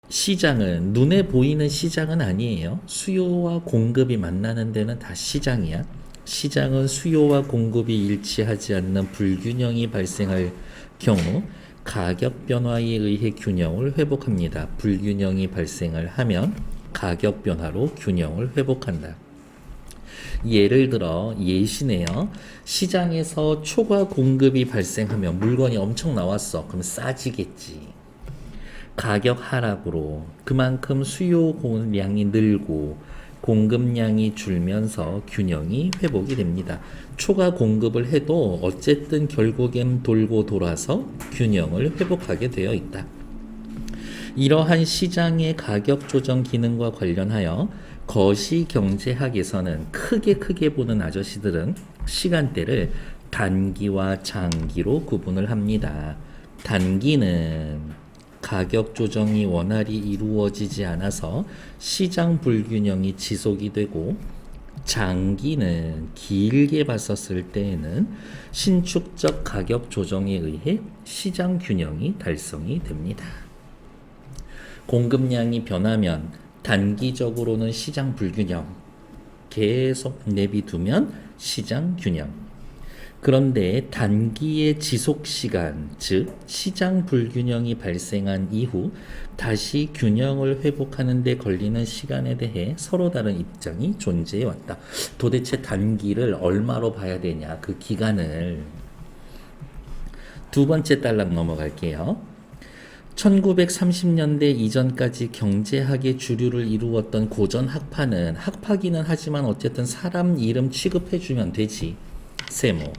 시장은 눈에 보이는 시장은 아니에요. 수요와 공급이 만나는 데는 다 시장이야. 시장은 수요와 공급이 일치하지 않는 불균형이 발생할 경우 가격 변화에 의해 균형을 회복합니다. 불균형이 발생을 하면 가격 변화로 균형을 회복한다. 예를 들어 예시네요. 시장에서 초과 공급이 발생하면 물건이 엄청 나왔어. 그럼 싸지겠지. 가격 하락으로 그만큼 수요량이 늘고 공급량이 줄면서 균형이 회복이 됩니다. 초과 공급을 해도 어쨌든 결국엔 돌고 돌아서 균형을 회복하게 되어 있다. 이러한 시장의 가격 조정 기능과 관련하여 거시경제학에서는 크게 보는 아저씨들은 시간대를 단기와 장기로 구분을 합니다. 단기는 가격 조정이 원활히 이루어지지 않아서 시장 불균형이 지속이 되고, 장기는 길게 봤었을 때에는 신축적 가격 조정에 의해 시장 균형이 달성이 됩니다. 공급량이 변하면 단기적으로는 시장 불균형, 계속 내비두면 시장 균형. 그런데 단기의 지속시간, 즉 시장 불균형이 발생한 이후 다시 균형을 회복하는 데 걸리는 시간에 대해 서로 다른 입장이 존재해 왔다. 도대체 단기를 얼마로 봐야 되냐, 그 기간을. 두 번째 단락 넘어갈게요. 1930년대 이전까지 경제학의 주류를 이루었던 고전 학파는, 학파기는 하지만 어쨌든 사람 이름 취급해주면 되지. 세모.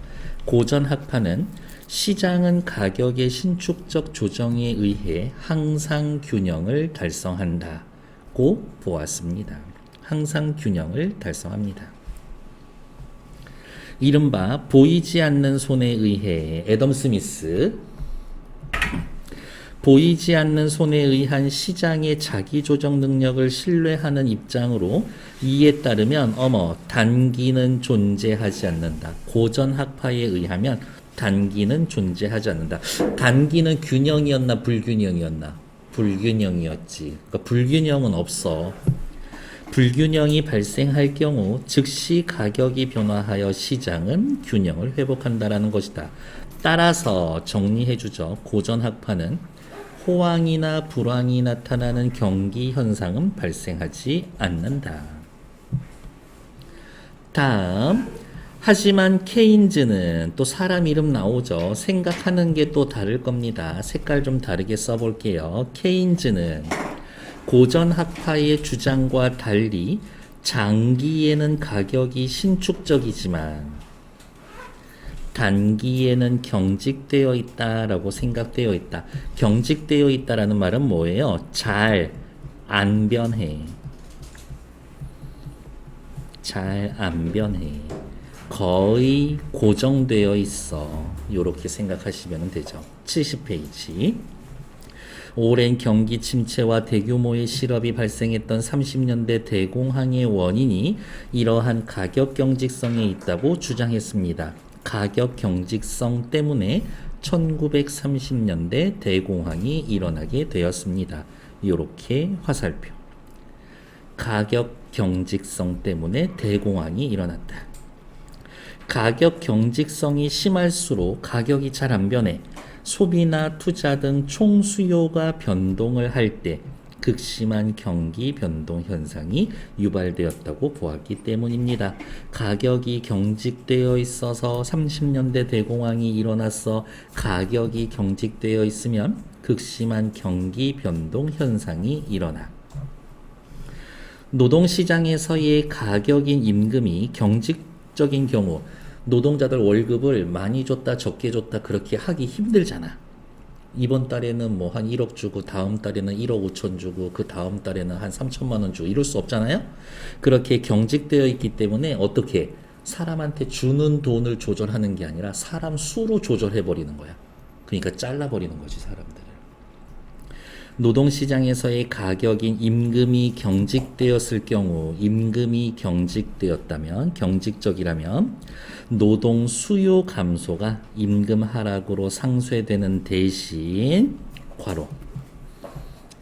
고전 학파는 시장은 가격의 신축적 조정에 의해 항상 균형을 달성한다고 보았습니다. 항상 균형을 달성합니다. 이른바 보이지 않는 손에 의해, 애덤 스미스, 보이지 않는 손에 의한 시장의 자기조정 능력을 신뢰하는 입장으로, 이에 따르면 단기는 존재하지 않는다. 고전 학파에 의하면 단기는 존재하지 않는다. 단기는 균형이었나 불균형이었나? 불균형이었지. 그러니까 불균형은 없어. 불균형이 발생할 경우 즉시 가격이 변화하여 시장은 균형을 회복한다라는 것이다. 따라서 정리해주죠. 고전 학파는 호황이나 불황이 나타나는 경기 현상은 발생하지 않는다. 다음, 하지만 케인즈는, 또 사람 이름 나오죠. 생각하는 게 또 다를 겁니다. 색깔 좀 다르게 써볼게요. 케인즈는 고전 학파의 주장과 달리 장기에는 가격이 신축적이지만 단기에는 경직되어 있다라고 생각되어 있다. 경직되어 있다라는 말은 뭐예요? 잘 안 변해. 잘 안 변해. 거의 고정되어 있어. 이렇게 생각하시면 되죠. 70페이지. 오랜 경기 침체와 대규모의 실업이 발생했던 30년대 대공황의 원인이 이러한 가격 경직성에 있다고 주장했습니다. 가격 경직성 때문에 1930년대 대공황이 일어나게 되었습니다. 이렇게 화살표. 가격 경직성 때문에 대공황이 일어났다. 가격 경직성이 심할수록 가격이 잘 안 변해 소비나 투자 등 총수요가 변동을 할 때 극심한 경기 변동 현상이 유발되었다고 보았기 때문입니다. 가격이 경직되어 있어서 30년대 대공황이 일어났어. 가격이 경직되어 있으면 극심한 경기 변동 현상이 일어나. 노동시장에서의 가격인 임금이 경직적인 경우 노동자들 월급을 많이 줬다 적게 줬다 그렇게 하기 힘들잖아. 이번 달에는 뭐 한 1억 주고 다음 달에는 1억 5천 주고 그 다음 달에는 한 3천만 원 주고 이럴 수 없잖아요. 그렇게 경직되어 있기 때문에 어떻게 사람한테 주는 돈을 조절하는 게 아니라 사람 수로 조절해 버리는 거야. 그러니까 잘라버리는 거지, 사람들을. 노동시장에서의 가격인 임금이 경직되었을 경우, 임금이 경직되었다면, 경직적이라면 노동 수요 감소가 임금 하락으로 상쇄되는 대신 괄호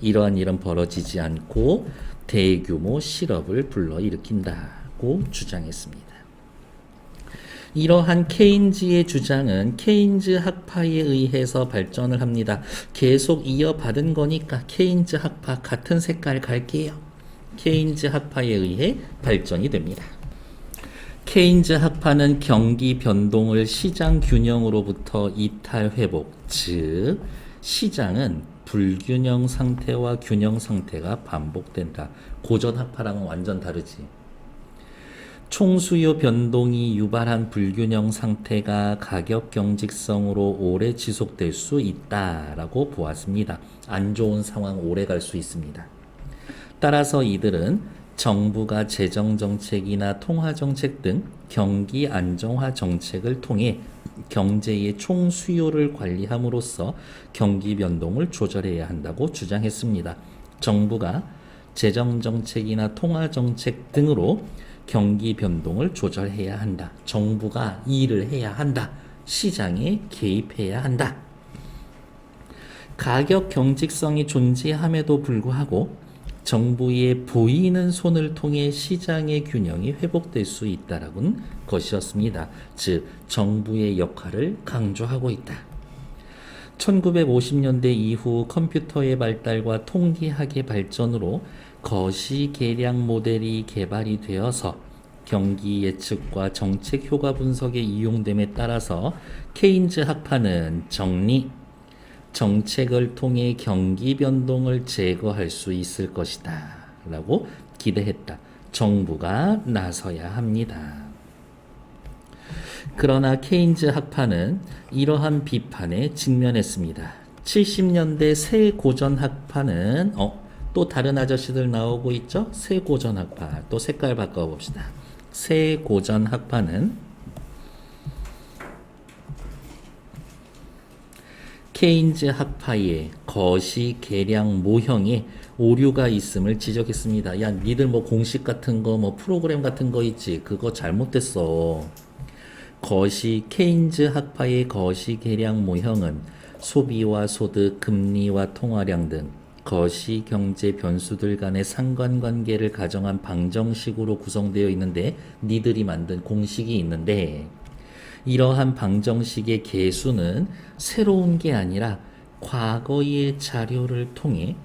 이러한 일은 벌어지지 않고 대규모 실업을 불러일으킨다고 주장했습니다. 이러한 케인즈의 주장은 케인즈 학파에 의해서 발전을 합니다. 계속 이어받은 거니까 케인즈 학파 같은 색깔 갈게요. 케인즈 학파에 의해 발전이 됩니다. 케인즈 학파는 경기 변동을 시장 균형으로부터 이탈 회복, 즉 시장은 불균형 상태와 균형 상태가 반복된다. 고전 학파랑은 완전 다르지. 총수요 변동이 유발한 불균형 상태가 가격 경직성으로 오래 지속될 수 있다라고 보았습니다. 안 좋은 상황 오래 갈 수 있습니다. 따라서 이들은 정부가 재정정책이나 통화정책 등 경기 안정화 정책을 통해 경제의 총수요를 관리함으로써 경기 변동을 조절해야 한다고 주장했습니다. 정부가 재정정책이나 통화정책 등으로 경기 변동을 조절해야 한다. 정부가 일을 해야 한다. 시장에 개입해야 한다. 가격 경직성이 존재함에도 불구하고 정부의 보이는 손을 통해 시장의 균형이 회복될 수 있다라는 것이었습니다. 즉, 정부의 역할을 강조하고 있다. 1950년대 이후 컴퓨터의 발달과 통계학의 발전으로 거시 계량 모델이 개발이 되어서 경기 예측과 정책 효과 분석에 이용됨에 따라서 케인즈 학파는 정책을 통해 경기 변동을 제거할 수 있을 것이다 라고 기대했다. 정부가 나서야 합니다. 그러나 케인즈 학파는 이러한 비판에 직면했습니다. 70년대 새 고전 학파는 또 다른 아저씨들 나오고 있죠? 새 고전 학파. 또 색깔 바꿔봅시다. 새 고전 학파는 케인즈 학파의 거시 계량 모형에 오류가 있음을 지적했습니다. 야, 니들 뭐 공식 같은 거, 뭐 프로그램 같은 거 있지? 그거 잘못됐어. 케인즈 학파의 거시 계량 모형은 소비와 소득, 금리와 통화량 등 거시 경제 변수들 간의 상관관계를 가정한 방정식으로 구성되어 있는데 니들이 만든 공식이 있는데 이러한 방정식의 계수는 새로운 게 아니라 과거의 자료를 통해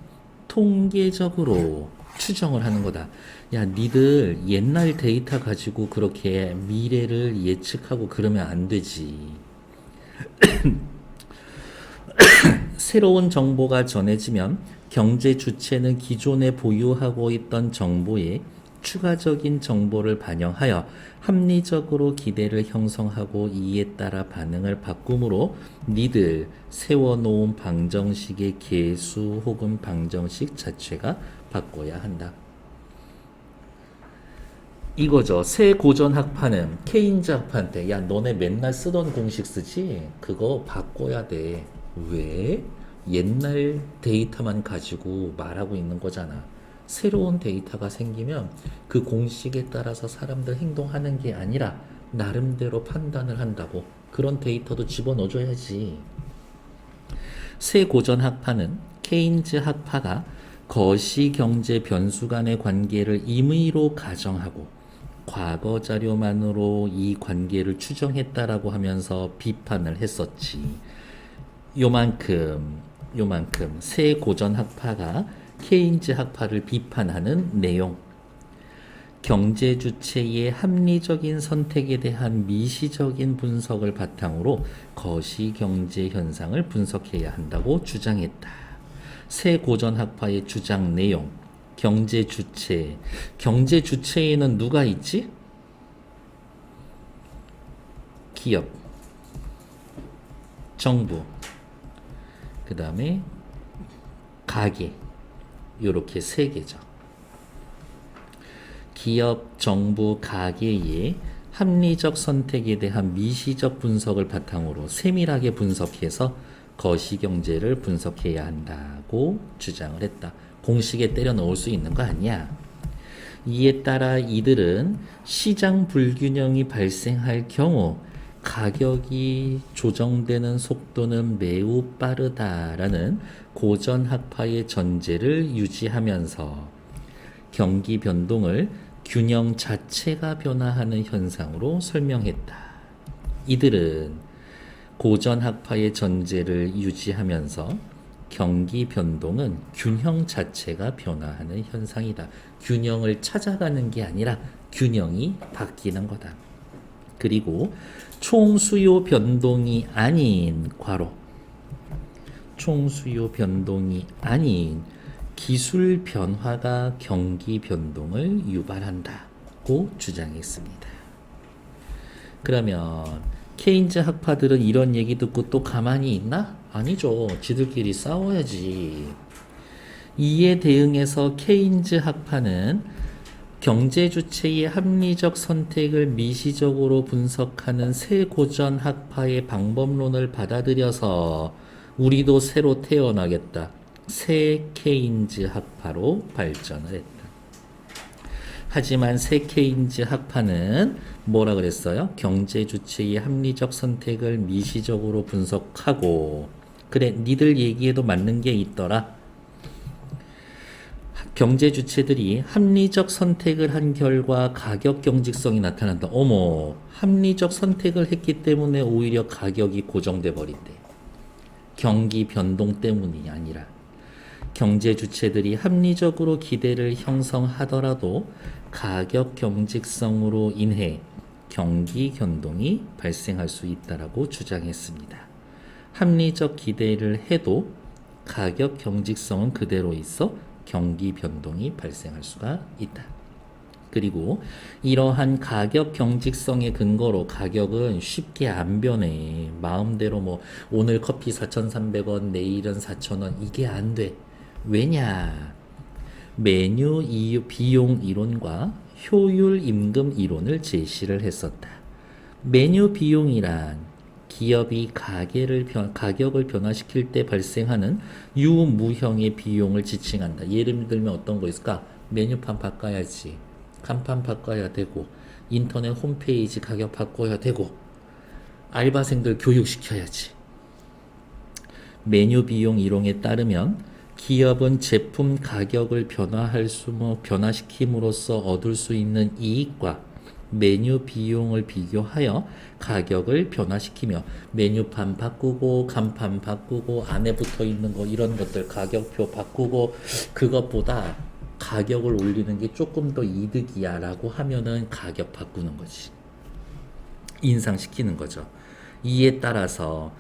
통계적으로 추정을 하는 거다. 야, 니들 옛날 데이터 가지고 그렇게 미래를 예측하고 그러면 안 되지. 새로운 정보가 전해지면 경제 주체는 기존에 보유하고 있던 정보에 추가적인 정보를 반영하여 합리적으로 기대를 형성하고 이에 따라 반응을 바꿈으로 니들 세워놓은 방정식의 계수 혹은 방정식 자체가 바꿔야 한다. 이거죠. 새 고전 학파는 케인즈 학파한테 야, 너네 맨날 쓰던 공식 쓰지? 그거 바꿔야 돼. 왜? 옛날 데이터만 가지고 말하고 있는 거잖아. 새로운 데이터가 생기면 그 공식에 따라서 사람들 행동하는 게 아니라 나름대로 판단을 한다고. 그런 데이터도 집어넣어줘야지. 새 고전 학파는 케인즈 학파가 거시 경제 변수 간의 관계를 임의로 가정하고 과거 자료만으로 이 관계를 추정했다라고 하면서 비판을 했었지. 요만큼 새 고전 학파가 케인즈 학파를 비판하는 내용. 경제 주체의 합리적인 선택에 대한 미시적인 분석을 바탕으로 거시 경제 현상을 분석해야 한다고 주장했다. 새 고전 학파의 주장 내용. 경제 주체에는 누가 있지? 기업, 정부, 그 다음에 가계, 요렇게 세 개죠. 기업, 정부, 가계의 합리적 선택에 대한 미시적 분석을 바탕으로 세밀하게 분석해서 거시경제를 분석해야 한다고 주장을 했다. 공식에 때려 넣을 수 있는 거 아니야. 이에 따라 이들은 시장 불균형이 발생할 경우 가격이 조정되는 속도는 매우 빠르다라는 고전 학파의 전제를 유지하면서 경기 변동을 균형 자체가 변화하는 현상으로 설명했다. 이들은 고전 학파의 전제를 유지하면서 경기 변동은 균형 자체가 변화하는 현상이다. 균형을 찾아가는 게 아니라 균형이 바뀌는 거다. 그리고 총수요 변동이 아닌 총수요 변동이 아닌 기술 변화가 경기 변동을 유발한다고 주장했습니다. 그러면 케인즈 학파들은 이런 얘기 듣고 또 가만히 있나? 아니죠. 지들끼리 싸워야지. 이에 대응해서 케인즈 학파는 경제 주체의 합리적 선택을 미시적으로 분석하는 새 고전 학파의 방법론을 받아들여서 우리도 새로 태어나겠다. 새 케인즈 학파로 발전을 했다. 하지만 새 케인즈 학파는 뭐라 그랬어요? 경제 주체의 합리적 선택을 미시적으로 분석하고, 그래, 니들 얘기에도 맞는 게 있더라. 경제 주체들이 합리적 선택을 한 결과 가격 경직성이 나타난다. 어머, 합리적 선택을 했기 때문에 오히려 가격이 고정돼 버린대. 경기 변동 때문이 아니라. 경제 주체들이 합리적으로 기대를 형성하더라도 가격 경직성으로 인해 경기 변동이 발생할 수 있다라고 주장했습니다. 합리적 기대를 해도 가격 경직성은 그대로 있어 경기 변동이 발생할 수가 있다. 그리고 이러한 가격 경직성의 근거로 가격은 쉽게 안 변해. 마음대로 뭐 오늘 커피 4,300원, 내일은 4,000원 이게 안 돼. 왜냐? 메뉴 비용 이론과 효율 임금 이론을 제시를 했었다. 메뉴 비용이란 기업이 가격을 변화시킬 때 발생하는 유무형의 비용을 지칭한다. 예를 들면 어떤 거 있을까? 메뉴판 바꿔야지. 간판 바꿔야 되고, 인터넷 홈페이지 가격 바꿔야 되고, 알바생들 교육시켜야지. 메뉴 비용 이론에 따르면 기업은 제품 가격을 변화시킴으로써 얻을 수 있는 이익과 메뉴 비용을 비교하여 가격을 변화시키며 메뉴판 바꾸고 간판 바꾸고 안에 붙어 있는 거 이런 것들 가격표 바꾸고 그것보다 가격을 올리는 게 조금 더 이득이야 라고 하면은 가격 바꾸는 거지. 인상시키는 거죠. 이에 따라서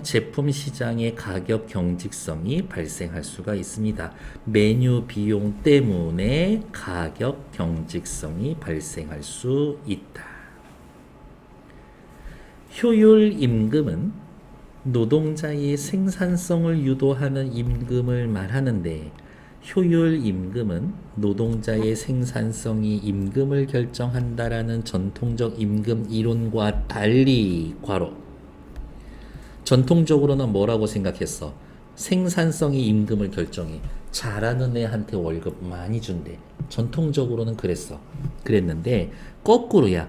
제품 시장의 가격 경직성이 발생할 수가 있습니다. 메뉴 비용 때문에 가격 경직성이 발생할 수 있다. 효율 임금은 노동자의 생산성을 유도하는 임금을 말하는데, 효율 임금은 노동자의 생산성이 임금을 결정한다라는 전통적 임금 이론과 달리 전통적으로는 뭐라고 생각했어? 생산성이 임금을 결정해. 잘하는 애한테 월급 많이 준대. 전통적으로는 그랬는데 거꾸로야.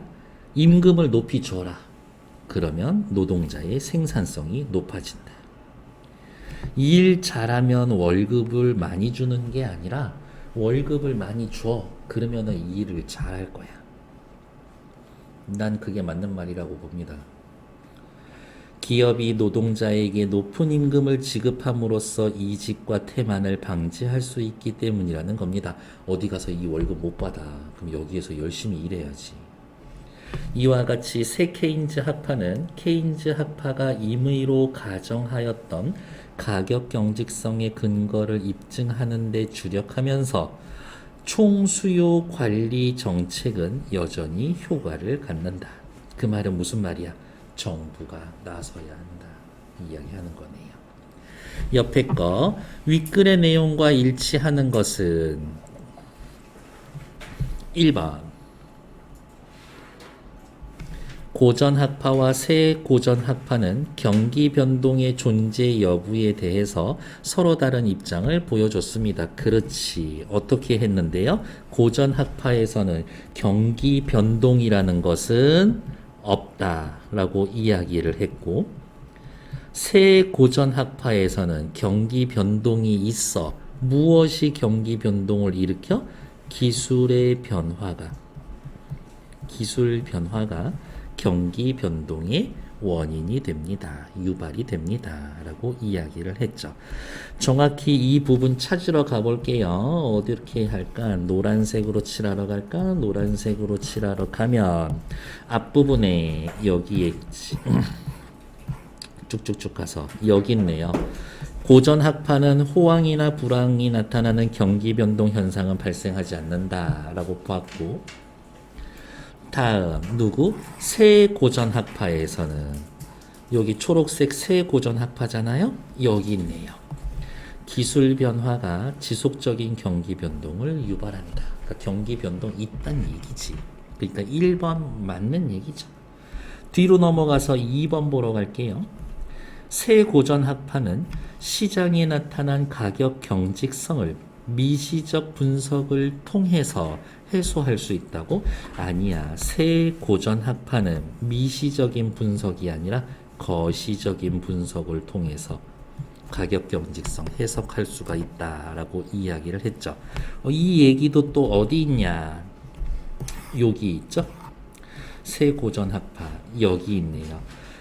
임금을 높이 줘라. 그러면 노동자의 생산성이 높아진다. 일 잘하면 월급을 많이 주는 게 아니라 월급을 많이 줘. 그러면은 이 일을 잘할 거야. 난 그게 맞는 말이라고 봅니다. 기업이 노동자에게 높은 임금을 지급함으로써 이직과 태만을 방지할 수 있기 때문이라는 겁니다. 어디 가서 이 월급 못 받아. 그럼 여기에서 열심히 일해야지. 이와 같이 새 케인즈 학파는 케인즈 학파가 임의로 가정하였던 가격 경직성의 근거를 입증하는 데 주력하면서 총수요 관리 정책은 여전히 효과를 갖는다. 그 말은 무슨 말이야? 정부가 나서야 한다. 이야기하는 거네요. 옆에 거 윗글의 내용과 일치하는 것은 1번 고전 학파와 새 고전 학파는 경기 변동의 존재 여부에 대해서 서로 다른 입장을 보여줬습니다. 그렇지. 어떻게 했는데요? 고전 학파에서는 경기 변동이라는 것은 없다라고 이야기를 했고, 새 고전 학파에서는 경기 변동이 있어. 무엇이 경기 변동을 일으켜? 기술 변화가 경기 변동의 원인이 됩니다. 유발이 됩니다. 라고 이야기를 했죠. 정확히 이 부분 찾으러 가볼게요. 어떻게 할까? 노란색으로 칠하러 갈까? 노란색으로 칠하러 가면 앞부분에 여기에 쭉쭉쭉 가서 여기 있네요. 고전 학파는 호황이나 불황이 나타나는 경기 변동 현상은 발생하지 않는다라고 보았고, 다음 누구? 새 고전 학파에서는 여기 초록색 새 고전 학파잖아요. 여기 있네요. 기술 변화가 지속적인 경기 변동을 유발한다. 그러니까 경기 변동 있다는 얘기지. 그러니까 1번 맞는 얘기죠. 뒤로 넘어가서 2번 보러 갈게요. 새 고전 학파는 시장에 나타난 가격 경직성을 미시적 분석을 통해서 해소할 수 있다고? 아니야. 새 고전 학파는 미시적인 분석이 아니라 거시적인 분석을 통해서 가격 경직성 해석할 수가 있다라고 이야기를 했죠. 이 얘기도 또 어디 있냐? 여기 있죠? 새 고전 학파 여기 있네요.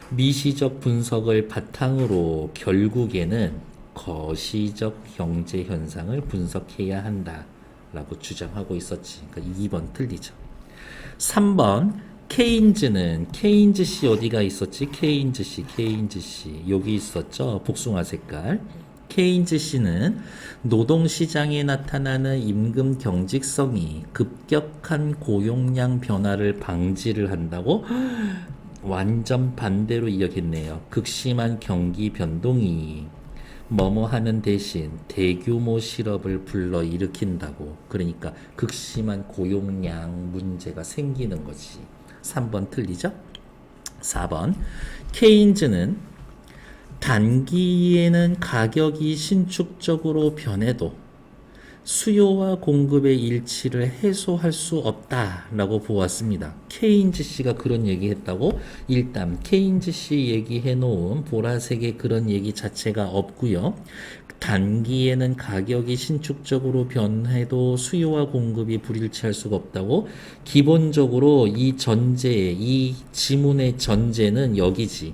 미시적 분석을 바탕으로 결국에는 거시적 경제 현상을 분석해야 한다라고 주장하고 있었지. 그러니까 2번 틀리죠. 3번 케인즈 씨 어디가 있었지? 케인즈 씨 여기 있었죠. 복숭아 색깔. 케인즈 씨는 노동시장에 나타나는 임금 경직성이 급격한 고용량 변화를 방지를 한다고? 완전 반대로 이야기했네요. 극심한 경기 변동이 뭐뭐 하는 대신 대규모 실업을 불러일으킨다고. 그러니까 극심한 고용량 문제가 생기는 거지. 3번 틀리죠? 4번 케인즈는 단기에는 가격이 신축적으로 변해도 수요와 공급의 일치를 해소할 수 없다라고 보았습니다. 케인즈 씨가 그런 얘기 했다고? 일단 케인즈 씨 얘기해 놓은 보라색의 그런 얘기 자체가 없고요. 단기에는 가격이 신축적으로 변해도 수요와 공급이 불일치할 수가 없다고? 기본적으로 이 지문의 전제는 여기지.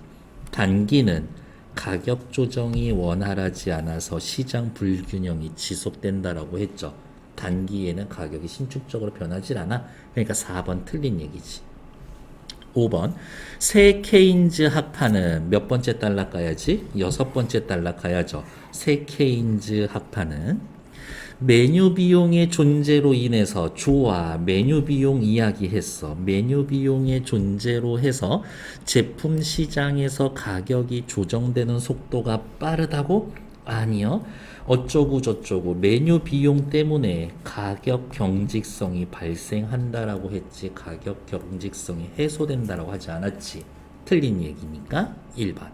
단기는 가격 조정이 원활하지 않아서 시장 불균형이 지속된다라고 했죠. 단기에는 가격이 신축적으로 변하지 않아. 그러니까 4번 틀린 얘기지. 5번 새 케인즈 학파는 몇 번째 단락 가야지? 6번째 단락 가야죠. 새 케인즈 학파는 메뉴 비용의 존재로 인해서 좋아. 메뉴 비용 이야기했어. 메뉴 비용의 존재로 해서 제품 시장에서 가격이 조정되는 속도가 빠르다고? 아니요. 어쩌고 저쩌고 메뉴 비용 때문에 가격 경직성이 발생한다라고 했지. 가격 경직성이 해소된다라고 하지 않았지. 틀린 얘기니까 1번.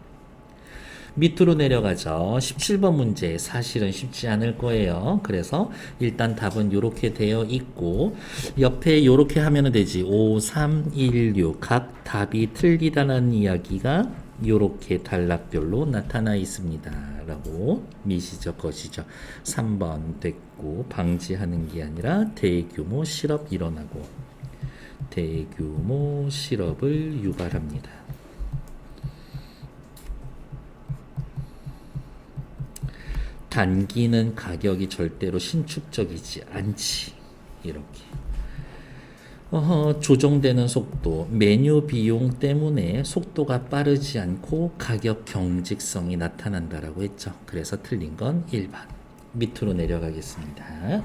밑으로 내려가죠. 17번 문제 사실은 쉽지 않을 거예요. 그래서 일단 답은 이렇게 되어 있고 옆에 이렇게 하면 되지. 5, 3, 1, 6 각 답이 틀리다는 이야기가 이렇게 단락별로 나타나 있습니다. 라고 미시적 것이죠. 3번 됐고 방지하는 게 아니라 대규모 실업 일어나고 대규모 실업을 유발합니다. 단기는 가격이 절대로 신축적이지 않지. 이렇게 조정되는 속도, 메뉴 비용 때문에 속도가 빠르지 않고 가격 경직성이 나타난다라고 했죠. 그래서 틀린 건 1번. 밑으로 내려가겠습니다.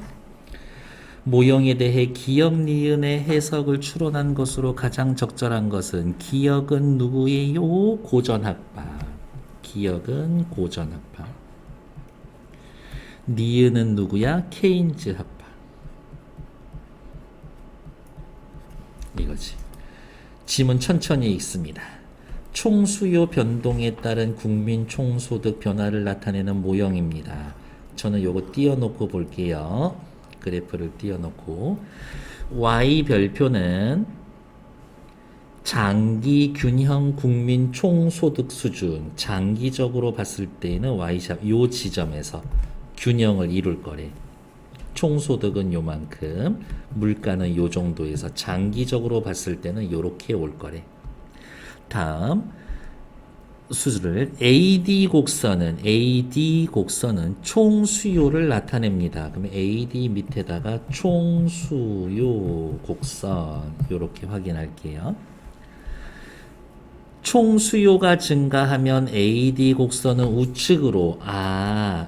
모형에 대해 기역 니은의 해석을 추론한 것으로 가장 적절한 것은 기역은 누구예요? 고전학파. 기역은 고전학파. 니은은 누구야? 케인즈 학파. 이거지. 지문 천천히 읽습니다. 총수요 변동에 따른 국민 총소득 변화를 나타내는 모형입니다. 저는 요거 띄워놓고 볼게요. 그래프를 띄워놓고 Y 별표는 장기 균형 국민 총소득 수준 장기적으로 봤을 때는 Y샵 요 지점에서 균형을 이룰 거래. 총소득은 요만큼, 물가는 요 정도에서 장기적으로 봤을 때는 요렇게 올 거래. 다음 수를 AD 곡선은 총 수요를 나타냅니다. 그러면 AD 밑에다가 총 수요 곡선 요렇게 확인할게요. 총 수요가 증가하면 AD 곡선은 우측으로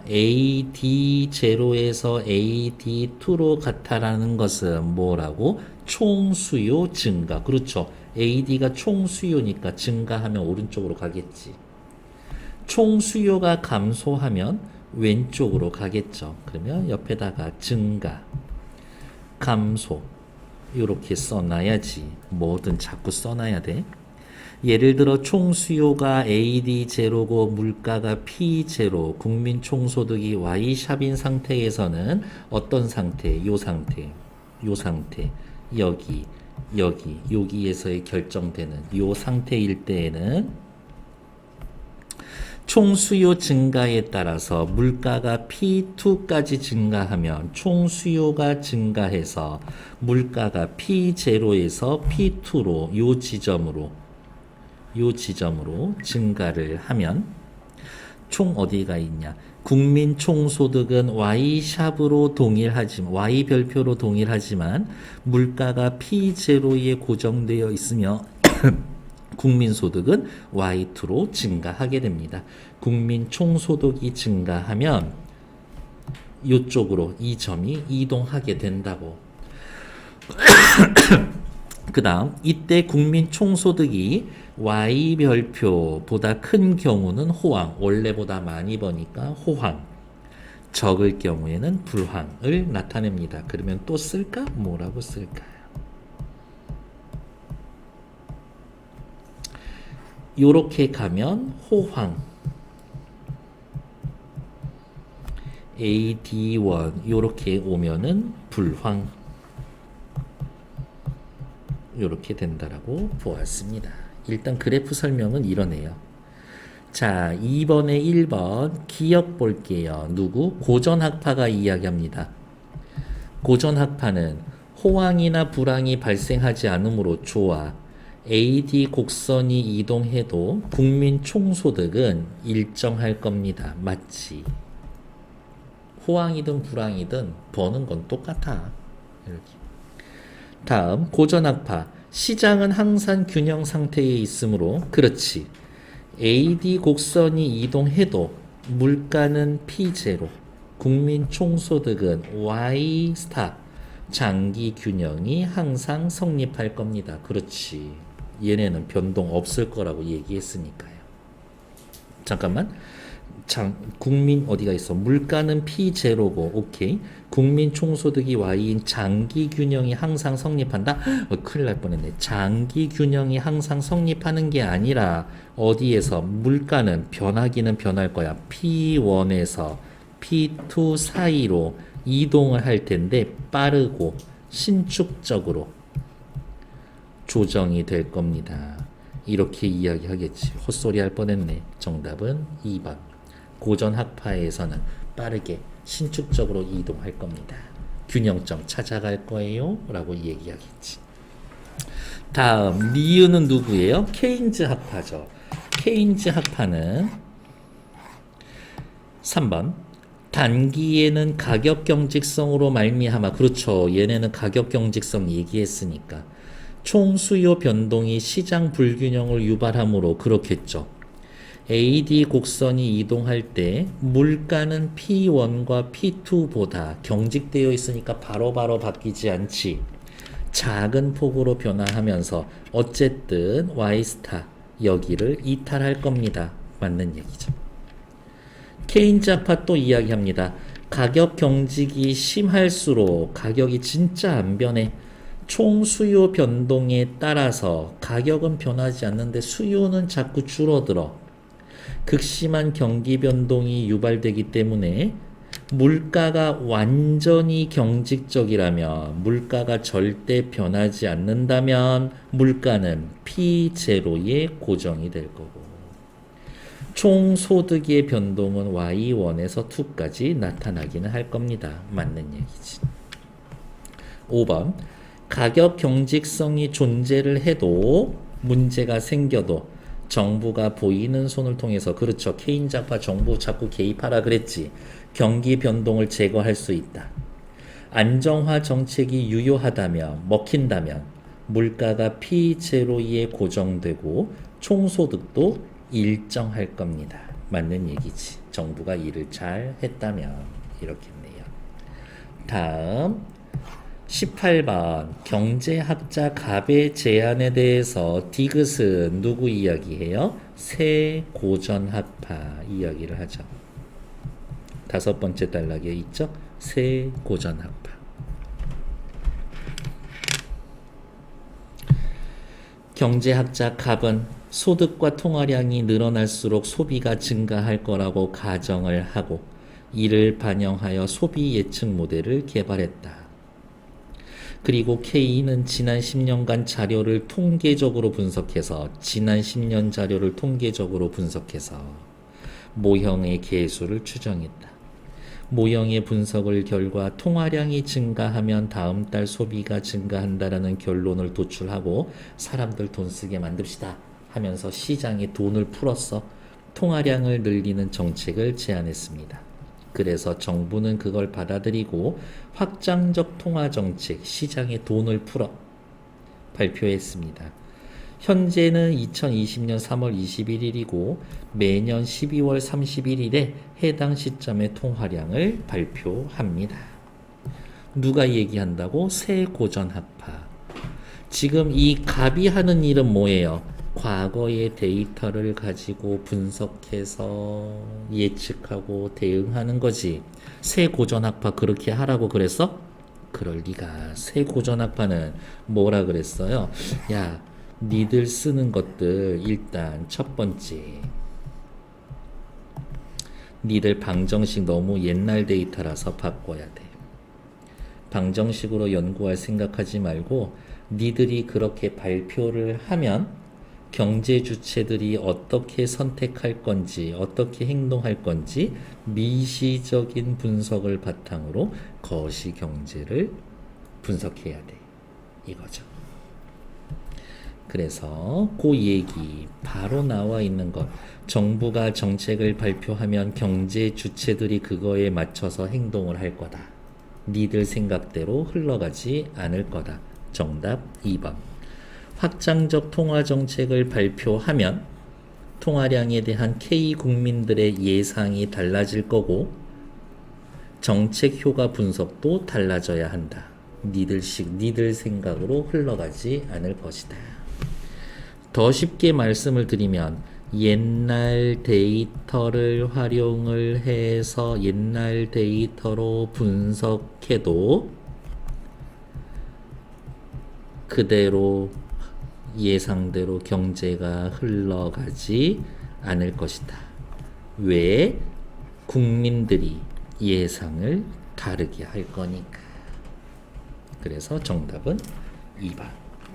AD0에서 AD2로 같다라는 것은 뭐라고? 총 수요 증가. 그렇죠. AD가 총 수요니까 증가하면 오른쪽으로 가겠지. 총 수요가 감소하면 왼쪽으로 가겠죠. 그러면 옆에다가 증가, 감소 이렇게 써놔야지. 뭐든 자꾸 써놔야 돼. 예를 들어 총 수요가 AD 제로고 물가가 P 제로, 국민 총소득이 Y샵인 상태에서는 어떤 상태? 요 상태, 여기에서의 결정되는 요 상태일 때에는 총 수요 증가에 따라서 물가가 P2까지 증가하면 총 수요가 증가해서 물가가 P0에서 P2로 요 지점으로 증가를 하면 총 어디가 있냐? 국민 총소득은 Y샵으로 동일하지만 Y 별표로 동일하지만 물가가 P0에 고정되어 있으며 국민 소득은 Y2로 증가하게 됩니다. 국민 총소득이 증가하면 이쪽으로 이 점이 이동하게 된다고. 그 다음 이때 국민 총소득이 Y 별표보다 큰 경우는 호황, 원래보다 많이 버니까 호황, 적을 경우에는 불황을 나타냅니다. 그러면 또 쓸까? 뭐라고 쓸까요? 요렇게 가면 호황, AD1 요렇게 오면은 불황, 요렇게 된다라고 보았습니다. 일단 그래프 설명은 이러네요. 자, 2번에 1번 기억 볼게요. 누구? 고전학파가 이야기합니다. 고전학파는 호황이나 불황이 발생하지 않으므로 좋아. AD 곡선이 이동해도 국민 총소득은 일정할 겁니다. 맞지? 호황이든 불황이든 버는 건 똑같아. 이렇게. 다음 고전학파. 시장은 항상 균형 상태에 있으므로 그렇지. AD 곡선이 이동해도 물가는 P0, 국민 총소득은 Y 스탑, 장기 균형이 항상 성립할 겁니다. 그렇지. 얘네는 변동 없을 거라고 얘기했으니까요. 잠깐만. 국민 어디가 있어? 물가는 P0고 오케이. 국민 총소득이 Y인 장기 균형이 항상 성립한다? 큰일 날 뻔했네. 장기 균형이 항상 성립하는 게 아니라 어디에서 물가는 변하기는 변할 거야. P1에서 P2 사이로 이동을 할 텐데 빠르고 신축적으로 조정이 될 겁니다. 이렇게 이야기하겠지. 헛소리 할 뻔했네. 정답은 2번. 고전학파에서는 빠르게 신축적으로 이동할 겁니다. 균형점 찾아갈 거예요 라고 얘기하겠지. 다음 리유는 누구예요? 케인즈 학파죠. 케인즈 학파는 3번 단기에는 가격 경직성으로 말미암아, 그렇죠. 얘네는 가격 경직성 얘기했으니까 총 수요 변동이 시장 불균형을 유발하므로 그렇겠죠. AD 곡선이 이동할 때 물가는 P1과 P2보다 경직되어 있으니까 바로바로 바뀌지 않지. 작은 폭으로 변화하면서 어쨌든 Y스타 여기를 이탈할 겁니다. 맞는 얘기죠. 케인즈 학파 또 이야기합니다. 가격 경직이 심할수록 가격이 진짜 안 변해. 총 수요 변동에 따라서 가격은 변하지 않는데 수요는 자꾸 줄어들어. 극심한 경기 변동이 유발되기 때문에 물가가 완전히 경직적이라면, 물가가 절대 변하지 않는다면 물가는 P0에 고정이 될 거고, 총 소득의 변동은 Y1에서 2까지 나타나기는 할 겁니다. 맞는 얘기지. 5번, 가격 경직성이 존재를 해도, 문제가 생겨도 정부가 보이는 손을 통해서, 그렇죠, 케인자파 정부 자꾸 개입하라 그랬지. 경기 변동을 제거할 수 있다. 안정화 정책이 유효하다면, 먹힌다면 물가가 P0에 고정되고 총소득도 일정할 겁니다. 맞는 얘기지. 정부가 일을 잘 했다면 이렇겠네요. 다음 18번, 경제학자 갑의 제안에 대해서 디귿은 누구 이야기해요? 세고전학파 이야기를 하죠. 5번째 단락에 있죠? 세고전학파. 경제학자 갑은 소득과 통화량이 늘어날수록 소비가 증가할 거라고 가정을 하고, 이를 반영하여 소비 예측 모델을 개발했다. 그리고 K는 지난 10년간 자료를 통계적으로 분석해서, 모형의 계수를 추정했다. 모형의 분석을 결과 통화량이 증가하면 다음 달 소비가 증가한다라는 결론을 도출하고, 사람들 돈 쓰게 만듭시다 하면서 시장에 돈을 풀었어. 통화량을 늘리는 정책을 제안했습니다. 그래서 정부는 그걸 받아들이고 확장적 통화정책, 시장에 돈을 풀어 발표했습니다. 현재는 2020년 3월 21일이고 매년 12월 31일에 해당 시점의 통화량을 발표합니다. 누가 얘기한다고? 세고전학파. 지금 이 갑이 하는 일은 뭐예요? 과거의 데이터를 가지고 분석해서 예측하고 대응하는 거지. 세고전학파 그렇게 하라고 그랬어? 그럴 리가. 세고전학파는 뭐라 그랬어요? 야, 니들 쓰는 것들 일단 첫 번째, 니들 방정식 너무 옛날 데이터라서 바꿔야 돼. 방정식으로 연구할 생각하지 말고 니들이 그렇게 발표를 하면 경제 주체들이 어떻게 선택할 건지, 어떻게 행동할 건지 미시적인 분석을 바탕으로 거시 경제를 분석해야 돼. 이거죠. 그래서 그 얘기 바로 나와 있는 것. 정부가 정책을 발표하면 경제 주체들이 그거에 맞춰서 행동을 할 거다. 니들 생각대로 흘러가지 않을 거다. 정답 2번. 확장적 통화 정책을 발표하면 통화량에 대한 K 국민들의 예상이 달라질 거고 정책 효과 분석도 달라져야 한다. 니들 생각으로 흘러가지 않을 것이다. 더 쉽게 말씀을 드리면 옛날 데이터를 활용을 해서 옛날 데이터로 분석해도 그대로 예상대로 경제가 흘러가지 않을 것이다. 왜? 국민들이 예상을 다르게 할 거니까. 그래서 정답은 2번.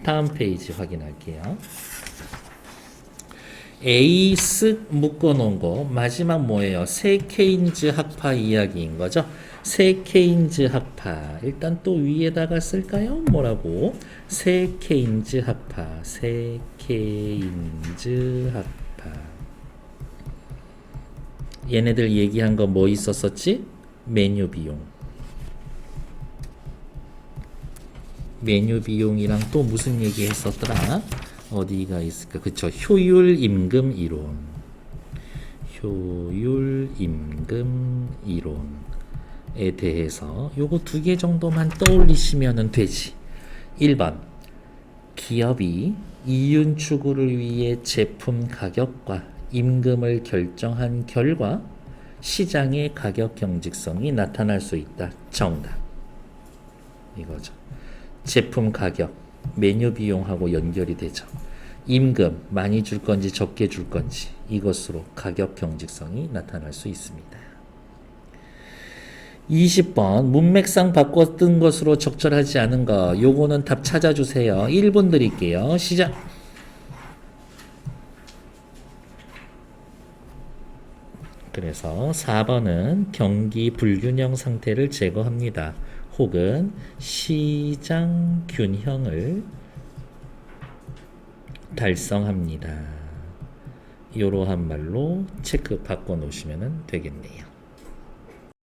다음 페이지 확인할게요. A 쓱 묶어놓은 거 마지막 뭐예요? 세 케인즈 학파 이야기인 거죠. 세 케인즈 학파 일단 또 위에다가 쓸까요? 뭐라고? 세 케인즈 학파, 세 케인즈 학파. 얘네들 얘기한 거 뭐 있었었지? 메뉴 비용. 메뉴 비용이랑 또 무슨 얘기 했었더라? 어디가 있을까? 그쵸. 효율 임금 이론. 효율 임금 이론에 대해서 요거 2개 정도만 떠올리시면 되지. 1번. 기업이 이윤 추구를 위해 제품 가격과 임금을 결정한 결과 시장의 가격 경직성이 나타날 수 있다. 정답. 이거죠. 제품 가격, 메뉴 비용하고 연결이 되죠. 임금 많이 줄 건지 적게 줄 건지 이것으로 가격 경직성이 나타날 수 있습니다. 20번 문맥상 바꿔 뜬 것으로 적절하지 않은 거 요거는 답 찾아주세요. 1분 드릴게요. 시작. 그래서 4번은 경기 불균형 상태를 제거합니다. 혹은 시장 균형을 달성합니다. 이러한 말로 체크 바꿔 놓으시면 되겠네요.